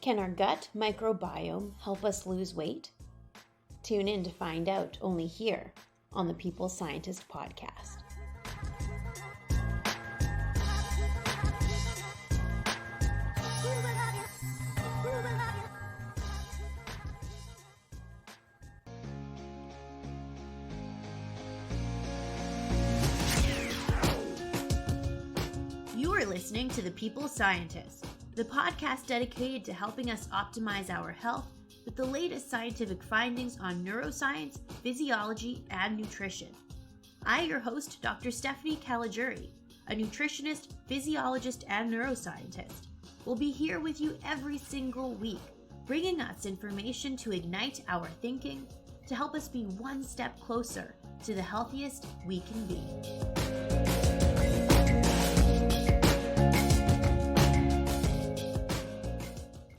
Can our gut microbiome help us lose weight? Tune in to find out only here on the People Scientist podcast. You are listening to The People Scientist, the podcast dedicated to helping us optimize our health with the latest scientific findings on neuroscience, physiology, and nutrition. I, your host, Dr. Stephanie Caligiuri, a nutritionist, physiologist, and neuroscientist, will be here with you every single week, bringing us information to ignite our thinking, to help us be one step closer to the healthiest we can be.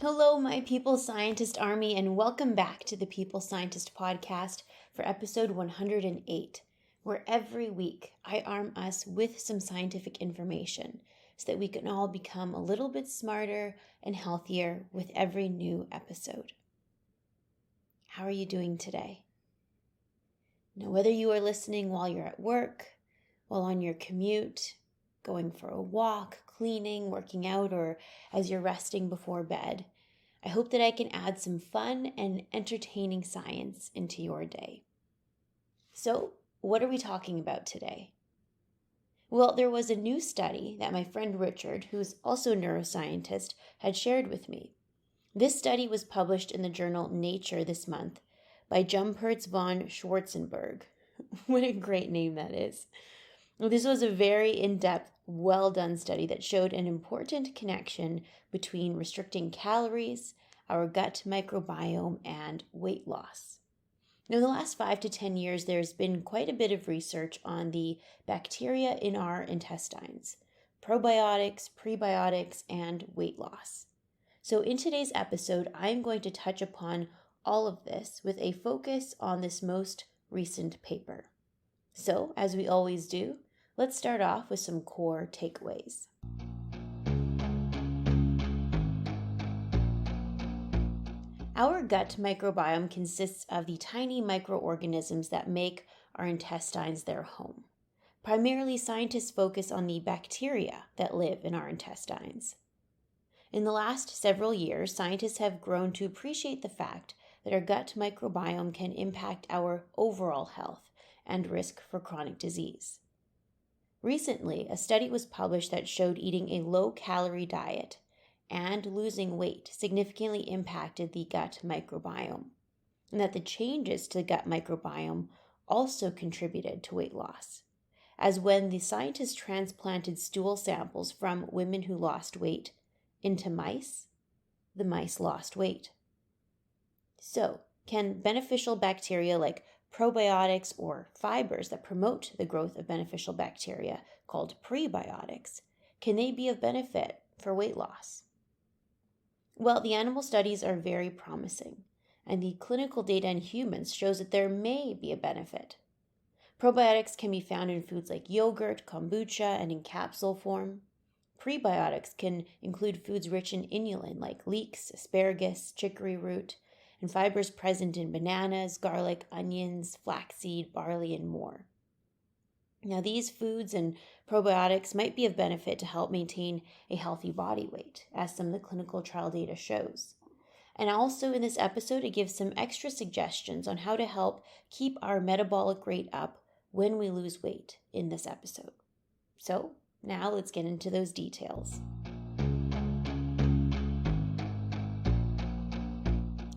Hello, my People Scientist Army, and welcome back to the People Scientist podcast for episode 108, where every week I arm us with some scientific information so that we can all become a little bit smarter and healthier with every new episode. How are you doing today? Now, whether you are listening while you're at work, while on your commute, going for a walk, cleaning, working out, or as you're resting before bed, I hope that I can add some fun and entertaining science into your day. So, what are we talking about today? Well, there was a new study that my friend Richard, who's also a neuroscientist, had shared with me. This study was published in the journal Nature this month by Jumperts von Schwarzenberg. What a great name that is. Well, this was a very in-depth, well-done study that showed an important connection between restricting calories, our gut microbiome, and weight loss. Now, in the last 5 to 10 years, there's been quite a bit of research on the bacteria in our intestines, probiotics, prebiotics, and weight loss. So in today's episode, I'm going to touch upon all of this with a focus on this most recent paper. So, as we always do, let's start off with some core takeaways. Our gut microbiome consists of the tiny microorganisms that make our intestines their home. Primarily, scientists focus on the bacteria that live in our intestines. In the last several years, scientists have grown to appreciate the fact that our gut microbiome can impact our overall health and risk for chronic disease. Recently, a study was published that showed eating a low-calorie diet and losing weight significantly impacted the gut microbiome, and that the changes to the gut microbiome also contributed to weight loss, as when the scientists transplanted stool samples from women who lost weight into mice, the mice lost weight. So, can beneficial bacteria like probiotics or fibers that promote the growth of beneficial bacteria, called prebiotics, can they be of benefit for weight loss? Well, the animal studies are very promising, and the clinical data in humans shows that there may be a benefit. Probiotics can be found in foods like yogurt, kombucha, and in capsule form. Prebiotics can include foods rich in inulin like leeks, asparagus, chicory root, and fibers present in bananas, garlic, onions, flaxseed, barley, and more. Now, these foods and probiotics might be of benefit to help maintain a healthy body weight, as some of the clinical trial data shows. And also in this episode, it gives some extra suggestions on how to help keep our metabolic rate up when we lose weight in this episode. So, now let's get into those details.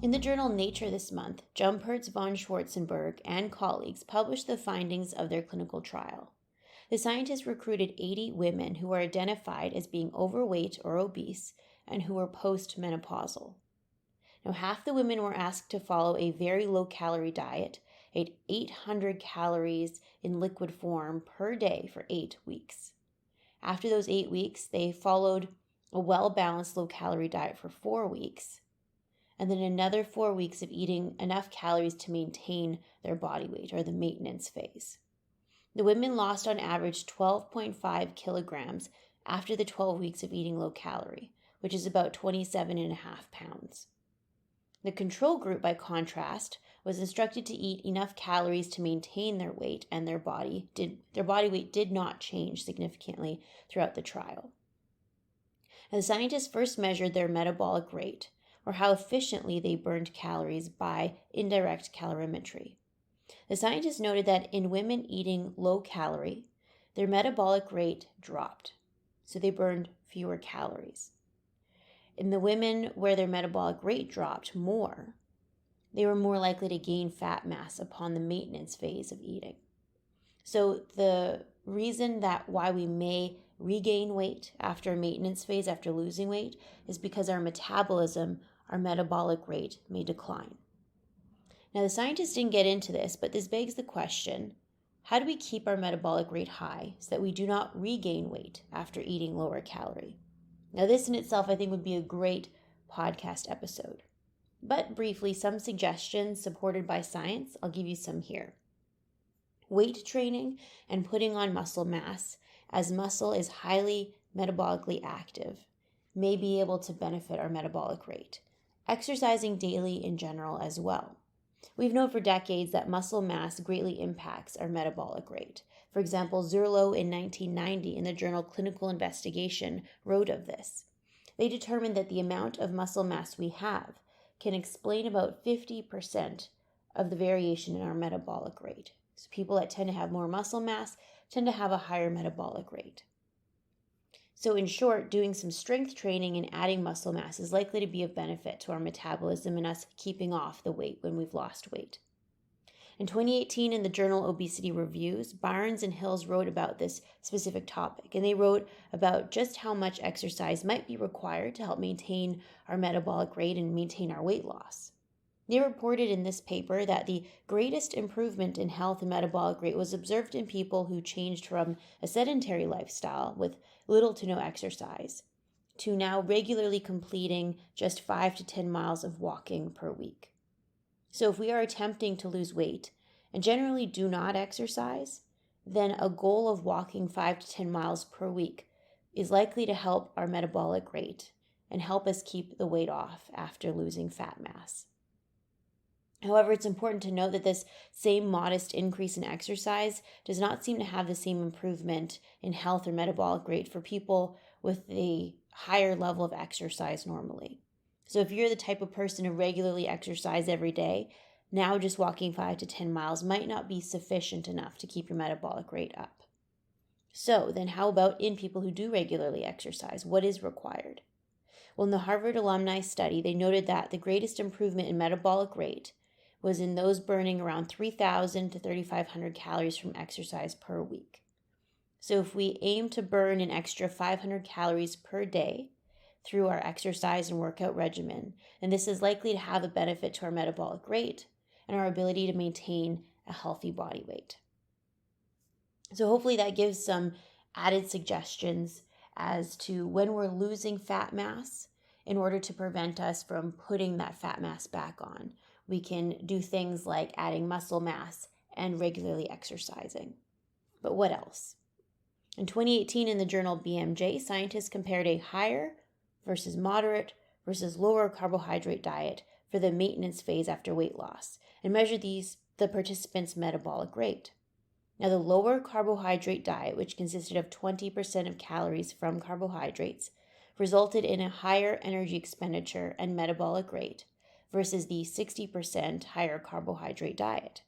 In the journal Nature this month, Jumperts von Schwarzenberg and colleagues published the findings of their clinical trial. The scientists recruited 80 women who were identified as being overweight or obese and who were postmenopausal. Now, half the women were asked to follow a very low-calorie diet, ate 800 calories in liquid form per day for 8 weeks. After those 8 weeks, they followed a well-balanced low-calorie diet for 4 weeks, and then another 4 weeks of eating enough calories to maintain their body weight, or the maintenance phase. The women lost on average 12.5 kilograms after the 12 weeks of eating low calorie, which is about 27.5 pounds. The control group, by contrast, was instructed to eat enough calories to maintain their weight, and their body weight did not change significantly throughout the trial. And the scientists first measured their metabolic rate, or how efficiently they burned calories, by indirect calorimetry. The scientists noted that in women eating low calorie, their metabolic rate dropped, so they burned fewer calories. In the women where their metabolic rate dropped more, they were more likely to gain fat mass upon the maintenance phase of eating. So the reason that why we may regain weight after a maintenance phase, after losing weight, is because our metabolism, our metabolic rate, may decline. Now, the scientists didn't get into this, but this begs the question, how do we keep our metabolic rate high so that we do not regain weight after eating lower calorie? Now, this in itself, I think, would be a great podcast episode. But briefly, some suggestions supported by science, I'll give you some here. Weight training and putting on muscle mass, as muscle is highly metabolically active, may be able to benefit our metabolic rate. Exercising daily in general as well. We've known for decades that muscle mass greatly impacts our metabolic rate. For example, Zerlo in 1990 in the journal Clinical Investigation wrote of this. They determined that the amount of muscle mass we have can explain about 50% of the variation in our metabolic rate. So people that tend to have more muscle mass tend to have a higher metabolic rate. So in short, doing some strength training and adding muscle mass is likely to be of benefit to our metabolism and us keeping off the weight when we've lost weight. In 2018, in the journal Obesity Reviews, Barnes and Hills wrote about this specific topic, and they wrote about just how much exercise might be required to help maintain our metabolic rate and maintain our weight loss. They reported in this paper that the greatest improvement in health and metabolic rate was observed in people who changed from a sedentary lifestyle with little to no exercise to now regularly completing just 5 to 10 miles of walking per week. So if we are attempting to lose weight and generally do not exercise, then a goal of walking 5 to 10 miles per week is likely to help our metabolic rate and help us keep the weight off after losing fat mass. However, it's important to note that this same modest increase in exercise does not seem to have the same improvement in health or metabolic rate for people with a higher level of exercise normally. So if you're the type of person who regularly exercise every day, now just walking 5 to 10 miles might not be sufficient enough to keep your metabolic rate up. So then how about in people who do regularly exercise? What is required? Well, in the Harvard alumni study, they noted that the greatest improvement in metabolic rate was in those burning around 3,000 to 3,500 calories from exercise per week. So if we aim to burn an extra 500 calories per day through our exercise and workout regimen, then this is likely to have a benefit to our metabolic rate and our ability to maintain a healthy body weight. So hopefully that gives some added suggestions as to when we're losing fat mass in order to prevent us from putting that fat mass back on. We can do things like adding muscle mass and regularly exercising. But what else? In 2018 in the journal BMJ, scientists compared a higher versus moderate versus lower carbohydrate diet for the maintenance phase after weight loss and measured the participants' metabolic rate. Now, the lower carbohydrate diet, which consisted of 20% of calories from carbohydrates, resulted in a higher energy expenditure and metabolic rate versus the 60% higher carbohydrate diet.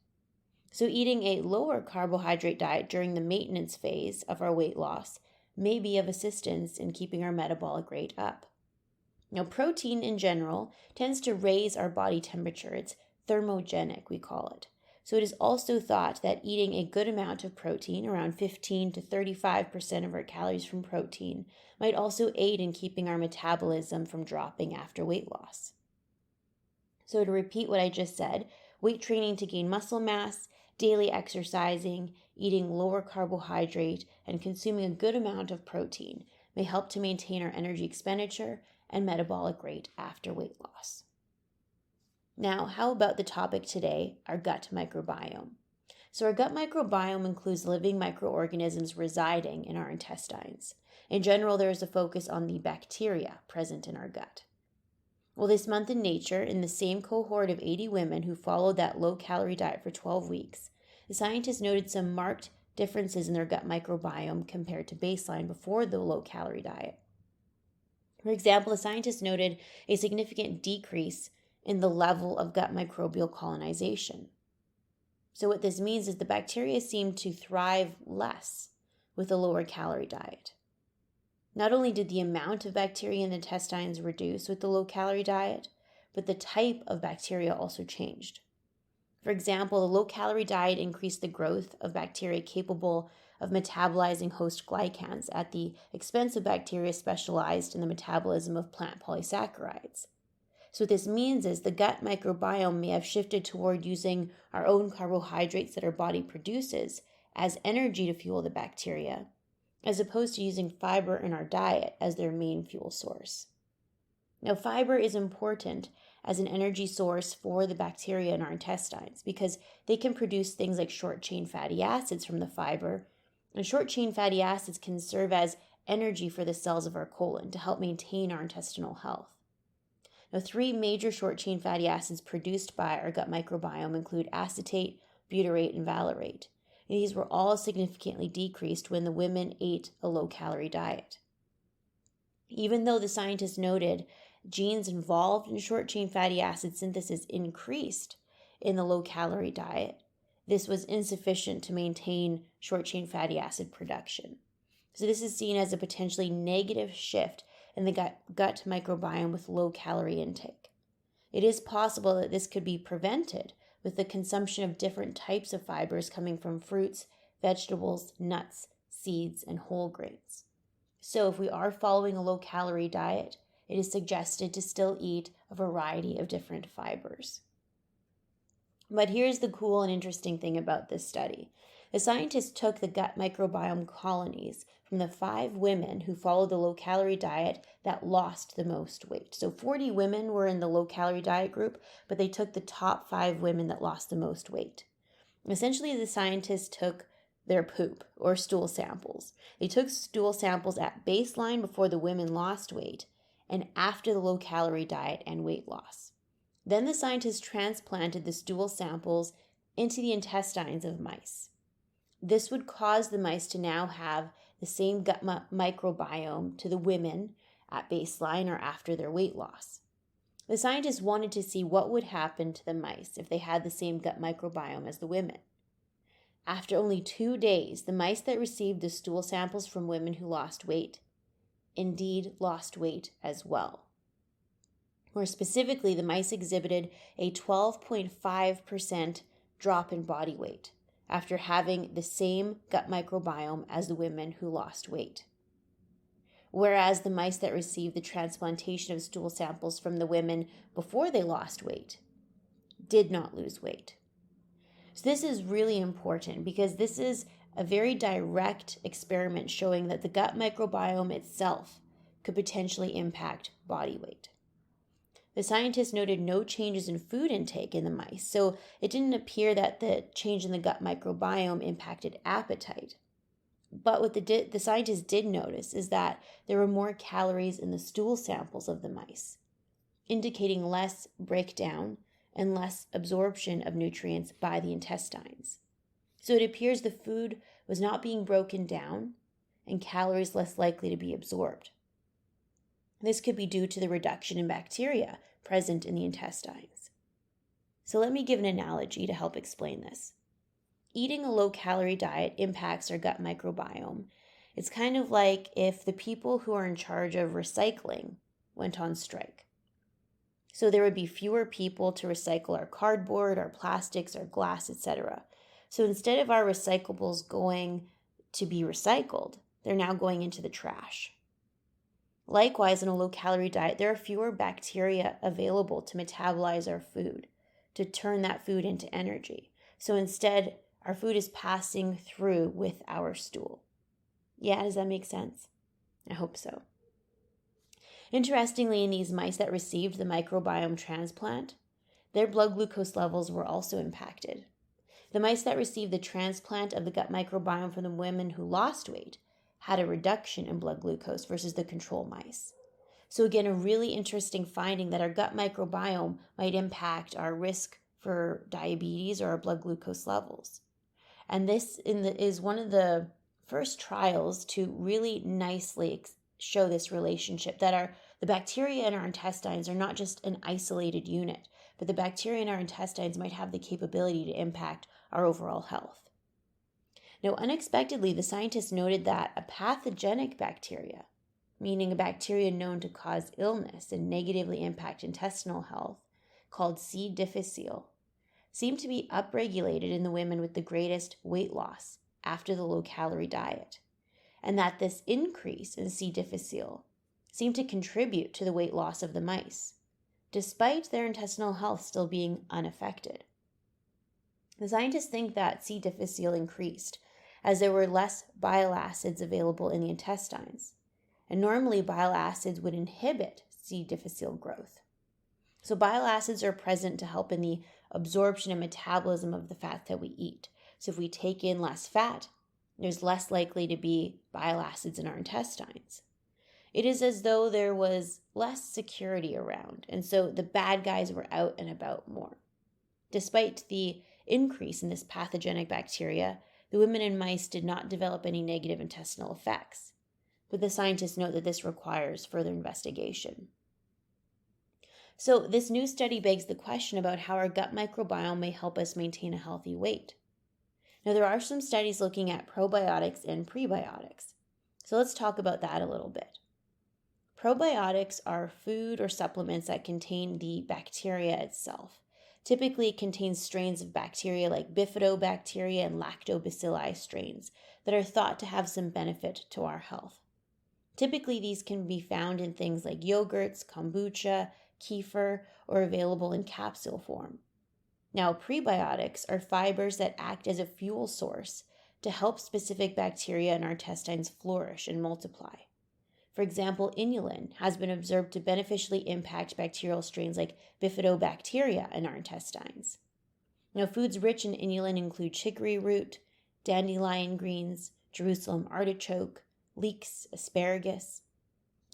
So eating a lower carbohydrate diet during the maintenance phase of our weight loss may be of assistance in keeping our metabolic rate up. Now, protein in general tends to raise our body temperature. It's thermogenic, we call it. So it is also thought that eating a good amount of protein, around 15 to 35% of our calories from protein, might also aid in keeping our metabolism from dropping after weight loss. So to repeat what I just said, weight training to gain muscle mass, daily exercising, eating lower carbohydrate, and consuming a good amount of protein may help to maintain our energy expenditure and metabolic rate after weight loss. Now, how about the topic today, our gut microbiome? So our gut microbiome includes living microorganisms residing in our intestines. In general, there is a focus on the bacteria present in our gut. Well, this month in Nature, in the same cohort of 80 women who followed that low-calorie diet for 12 weeks, the scientists noted some marked differences in their gut microbiome compared to baseline before the low-calorie diet. For example, the scientists noted a significant decrease in the level of gut microbial colonization. So what this means is the bacteria seem to thrive less with a lower calorie diet. Not only did the amount of bacteria in the intestines reduce with the low-calorie diet, but the type of bacteria also changed. For example, the low-calorie diet increased the growth of bacteria capable of metabolizing host glycans at the expense of bacteria specialized in the metabolism of plant polysaccharides. So what this means is the gut microbiome may have shifted toward using our own carbohydrates that our body produces as energy to fuel the bacteria, as opposed to using fiber in our diet as their main fuel source. Now, fiber is important as an energy source for the bacteria in our intestines because they can produce things like short-chain fatty acids from the fiber, and short-chain fatty acids can serve as energy for the cells of our colon to help maintain our intestinal health. Now, 3 major short-chain fatty acids produced by our gut microbiome include acetate, butyrate, and valerate. And these were all significantly decreased when the women ate a low-calorie diet. Even though the scientists noted genes involved in short-chain fatty acid synthesis increased in the low-calorie diet, this was insufficient to maintain short-chain fatty acid production. So this is seen as a potentially negative shift in the gut microbiome with low-calorie intake. It is possible that this could be prevented with the consumption of different types of fibers coming from fruits, vegetables, nuts, seeds, and whole grains. So if we are following a low-calorie diet, it is suggested to still eat a variety of different fibers. But here's the cool and interesting thing about this study. The scientists took the gut microbiome colonies from the 5 women who followed the low-calorie diet that lost the most weight. So 40 women were in the low-calorie diet group, but they took the top 5 women that lost the most weight. Essentially, the scientists took their poop or stool samples. They took stool samples at baseline before the women lost weight and after the low-calorie diet and weight loss. Then the scientists transplanted the stool samples into the intestines of mice. This would cause the mice to now have the same gut microbiome to the women at baseline or after their weight loss. The scientists wanted to see what would happen to the mice if they had the same gut microbiome as the women. After only 2 days, the mice that received the stool samples from women who lost weight indeed lost weight as well. More specifically, the mice exhibited a 12.5% drop in body weight after having the same gut microbiome as the women who lost weight. Whereas the mice that received the transplantation of stool samples from the women before they lost weight did not lose weight. So this is really important because this is a very direct experiment showing that the gut microbiome itself could potentially impact body weight. The scientists noted no changes in food intake in the mice, so it didn't appear that the change in the gut microbiome impacted appetite. But what the scientists did notice is that there were more calories in the stool samples of the mice, indicating less breakdown and less absorption of nutrients by the intestines. So it appears the food was not being broken down and calories less likely to be absorbed. This could be due to the reduction in bacteria present in the intestines. So let me give an analogy to help explain this. Eating a low-calorie diet impacts our gut microbiome. It's kind of like if the people who are in charge of recycling went on strike. So there would be fewer people to recycle our cardboard, our plastics, our glass, etc. So instead of our recyclables going to be recycled, they're now going into the trash. Likewise, in a low-calorie diet, there are fewer bacteria available to metabolize our food, to turn that food into energy. So instead, our food is passing through with our stool. Yeah, does that make sense? I hope so. Interestingly, in these mice that received the microbiome transplant, their blood glucose levels were also impacted. The mice that received the transplant of the gut microbiome from the women who lost weight had a reduction in blood glucose versus the control mice. So again, a really interesting finding that our gut microbiome might impact our risk for diabetes or our blood glucose levels. And this is one of the first trials to really nicely show this relationship, that the bacteria in our intestines are not just an isolated unit, but the bacteria in our intestines might have the capability to impact our overall health. Now, unexpectedly, the scientists noted that a pathogenic bacteria, meaning a bacteria known to cause illness and negatively impact intestinal health, called C. difficile, seemed to be upregulated in the women with the greatest weight loss after the low-calorie diet, and that this increase in C. difficile seemed to contribute to the weight loss of the mice, despite their intestinal health still being unaffected. The scientists think that C. difficile increased as there were less bile acids available in the intestines, and normally bile acids would inhibit C. difficile growth. So bile acids are present to help in the absorption and metabolism of the fat that we eat. So if we take in less fat, there's less likely to be bile acids in our intestines. It is as though there was less security around, and so the bad guys were out and about more. Despite the increase in this pathogenic bacteria, the women and mice did not develop any negative intestinal effects, but the scientists note that this requires further investigation. So this new study begs the question about how our gut microbiome may help us maintain a healthy weight. Now, there are some studies looking at probiotics and prebiotics. So let's talk about that a little bit. Probiotics are food or supplements that contain the bacteria itself. Typically, it contains strains of bacteria like bifidobacteria and lactobacilli strains that are thought to have some benefit to our health. Typically, these can be found in things like yogurts, kombucha, kefir, or available in capsule form. Now, prebiotics are fibers that act as a fuel source to help specific bacteria in our intestines flourish and multiply. For example, inulin has been observed to beneficially impact bacterial strains like bifidobacteria in our intestines. Now, foods rich in inulin include chicory root, dandelion greens, Jerusalem artichoke, leeks, asparagus.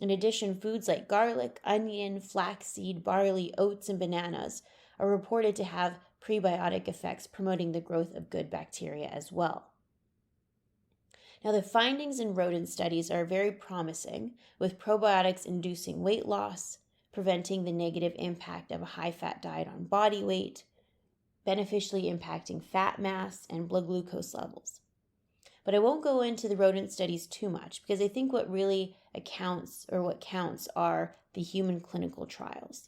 In addition, foods like garlic, onion, flaxseed, barley, oats, and bananas are reported to have prebiotic effects promoting the growth of good bacteria as well. Now, the findings in rodent studies are very promising, with probiotics inducing weight loss, preventing the negative impact of a high-fat diet on body weight, beneficially impacting fat mass and blood glucose levels. But I won't go into the rodent studies too much because I think what counts are the human clinical trials.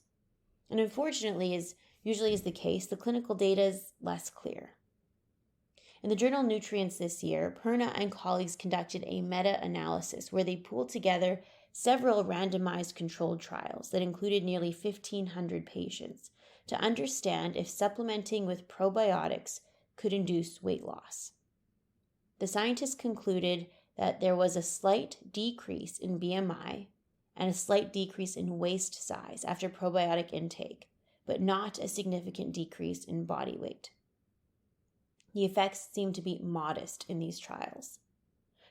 And unfortunately, as usually is the case, the clinical data is less clear. In the journal Nutrients this year, Perna and colleagues conducted a meta-analysis where they pooled together several randomized controlled trials that included nearly 1,500 patients to understand if supplementing with probiotics could induce weight loss. The scientists concluded that there was a slight decrease in BMI and a slight decrease in waist size after probiotic intake, but not a significant decrease in body weight. The effects seem to be modest in these trials.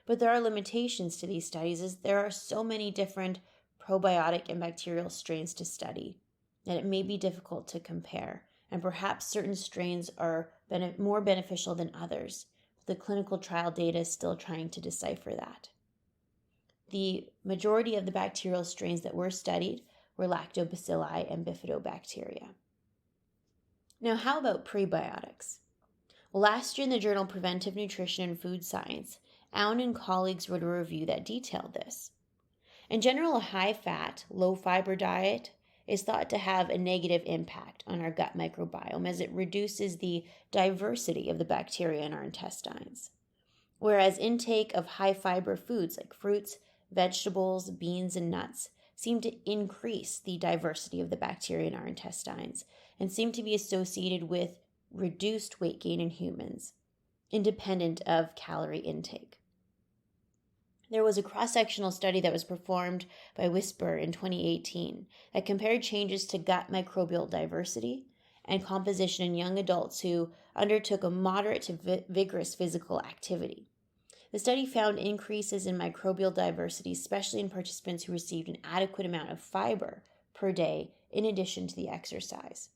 But there are limitations to these studies as there are so many different probiotic and bacterial strains to study that it may be difficult to compare, and perhaps certain strains are more beneficial than others. The clinical trial data is still trying to decipher that. The majority of the bacterial strains that were studied were lactobacilli and bifidobacteria. Now, how about prebiotics? Well, last year in the journal Preventive Nutrition and Food Science, Aoun and colleagues wrote a review that detailed this. In general, a high-fat, low-fiber diet is thought to have a negative impact on our gut microbiome as it reduces the diversity of the bacteria in our intestines. Whereas intake of high-fiber foods like fruits, vegetables, beans, and nuts seem to increase the diversity of the bacteria in our intestines and seem to be associated with reduced weight gain in humans, independent of calorie intake. There was a cross-sectional study that was performed by Whisper in 2018 that compared changes to gut microbial diversity and composition in young adults who undertook a moderate to vigorous physical activity. The study found increases in microbial diversity, especially in participants who received an adequate amount of fiber per day in addition to the exercise.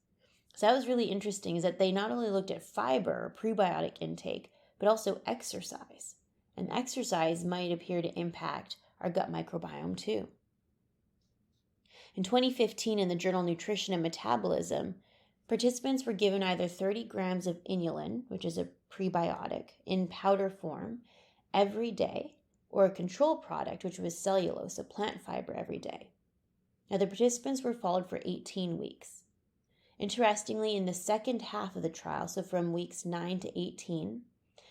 So that was really interesting, is that they not only looked at fiber or prebiotic intake, but also exercise. And exercise might appear to impact our gut microbiome too. In 2015, in the journal Nutrition and Metabolism, participants were given either 30 grams of inulin, which is a prebiotic, in powder form every day, or a control product, which was cellulose, a plant fiber, every day. Now, the participants were followed for 18 weeks. Interestingly, in the second half of the trial, so from weeks 9 to 18,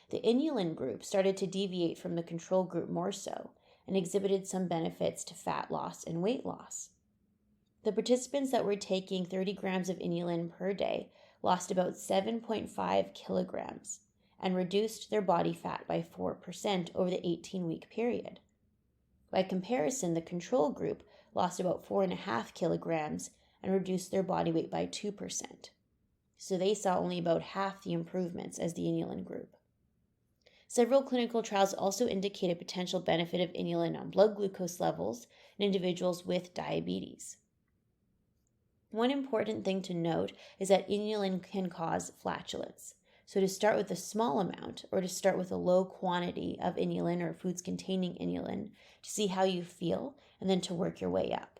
the inulin group started to deviate from the control group more so and exhibited some benefits to fat loss and weight loss. The participants that were taking 30 grams of inulin per day lost about 7.5 kilograms and reduced their body fat by 4% over the 18-week period. By comparison, the control group lost about 4.5 kilograms and reduced their body weight by 2%. So they saw only about half the improvements as the inulin group. Several clinical trials also indicate a potential benefit of inulin on blood glucose levels in individuals with diabetes. One important thing to note is that inulin can cause flatulence. So to start with a small amount, or to start with a low quantity of inulin or foods containing inulin to see how you feel, and then to work your way up.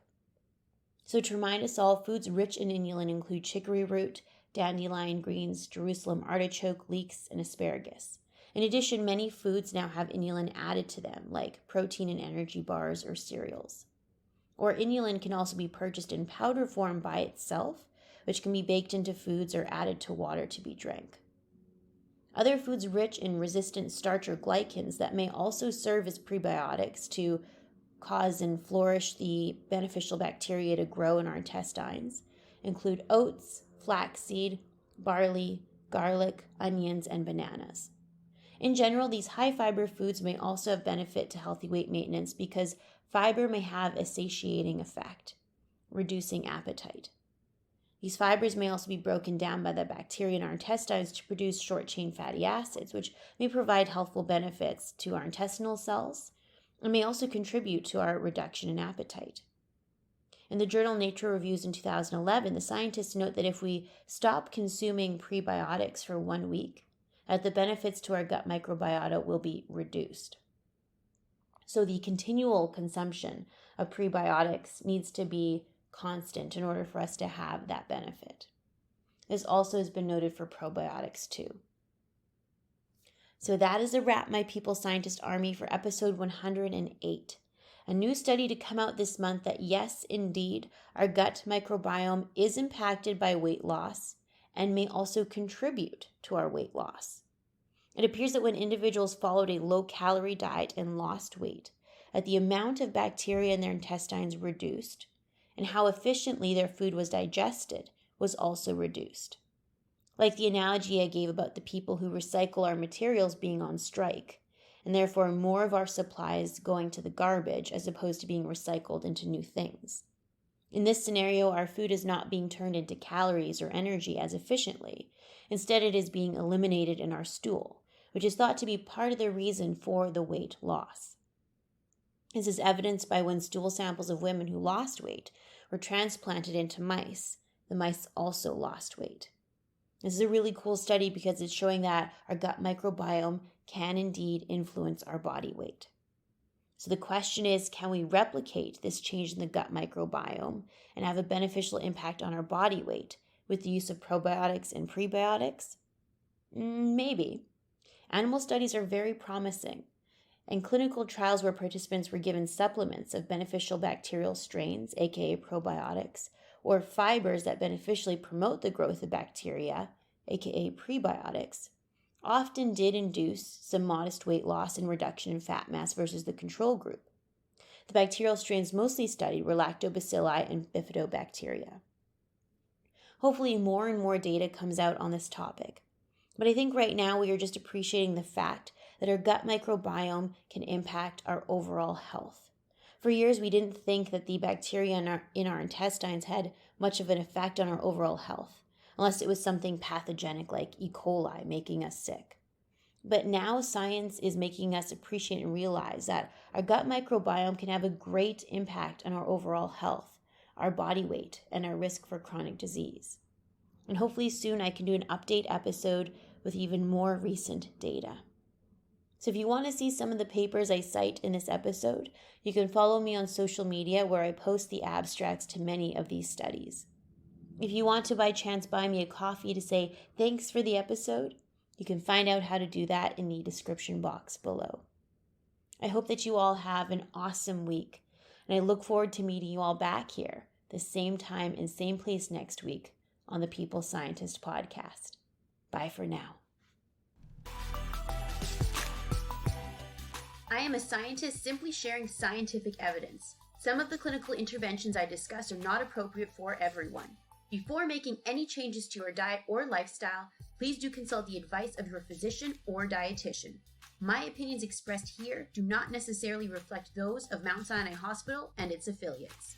So to remind us all, foods rich in inulin include chicory root, dandelion greens, Jerusalem artichoke, leeks, and asparagus. In addition, many foods now have inulin added to them, like protein and energy bars or cereals. Or inulin can also be purchased in powder form by itself, which can be baked into foods or added to water to be drank. Other foods rich in resistant starch or glycans that may also serve as prebiotics to cause and flourish the beneficial bacteria to grow in our intestines include oats, flaxseed, barley, garlic, onions, and bananas. In general, these high-fiber foods may also have benefit to healthy weight maintenance because fiber may have a satiating effect, reducing appetite. These fibers may also be broken down by the bacteria in our intestines to produce short-chain fatty acids, which may provide healthful benefits to our intestinal cells and may also contribute to our reduction in appetite. In the journal Nature Reviews in 2011, the scientists note that if we stop consuming prebiotics for 1 week, that the benefits to our gut microbiota will be reduced. So the continual consumption of prebiotics needs to be constant in order for us to have that benefit. This also has been noted for probiotics too. So that is a wrap, my People Scientist Army, for episode 108. A new study to come out this month that yes, indeed, our gut microbiome is impacted by weight loss and may also contribute to our weight loss. It appears that when individuals followed a low-calorie diet and lost weight, that the amount of bacteria in their intestines reduced, and how efficiently their food was digested was also reduced. Like the analogy I gave about the people who recycle our materials being on strike, and therefore more of our supplies going to the garbage as opposed to being recycled into new things. In this scenario, our food is not being turned into calories or energy as efficiently. Instead, it is being eliminated in our stool, which is thought to be part of the reason for the weight loss. This is evidenced by when stool samples of women who lost weight were transplanted into mice. The mice also lost weight. This is a really cool study because it's showing that our gut microbiome can indeed influence our body weight. So the question is, can we replicate this change in the gut microbiome and have a beneficial impact on our body weight with the use of probiotics and prebiotics? Maybe. Animal studies are very promising, and clinical trials where participants were given supplements of beneficial bacterial strains, aka probiotics, or fibers that beneficially promote the growth of bacteria, aka prebiotics, often did induce some modest weight loss and reduction in fat mass versus the control group. The bacterial strains mostly studied were lactobacilli and bifidobacteria. Hopefully more and more data comes out on this topic, but I think right now we are just appreciating the fact that our gut microbiome can impact our overall health. For years, we didn't think that the bacteria in our intestines had much of an effect on our overall health. unless it was something pathogenic like E. coli making us sick. But now science is making us appreciate and realize that our gut microbiome can have a great impact on our overall health, our body weight, and our risk for chronic disease. And hopefully soon I can do an update episode with even more recent data. So if you want to see some of the papers I cite in this episode, you can follow me on social media where I post the abstracts to many of these studies. If you want to by chance buy me a coffee to say thanks for the episode, you can find out how to do that in the description box below. I hope that you all have an awesome week, and I look forward to meeting you all back here, the same time and same place next week on the People Scientist podcast. Bye for now. I am a scientist simply sharing scientific evidence. Some of the clinical interventions I discuss are not appropriate for everyone. Before making any changes to your diet or lifestyle, please do consult the advice of your physician or dietitian. My opinions expressed here do not necessarily reflect those of Mount Sinai Hospital and its affiliates.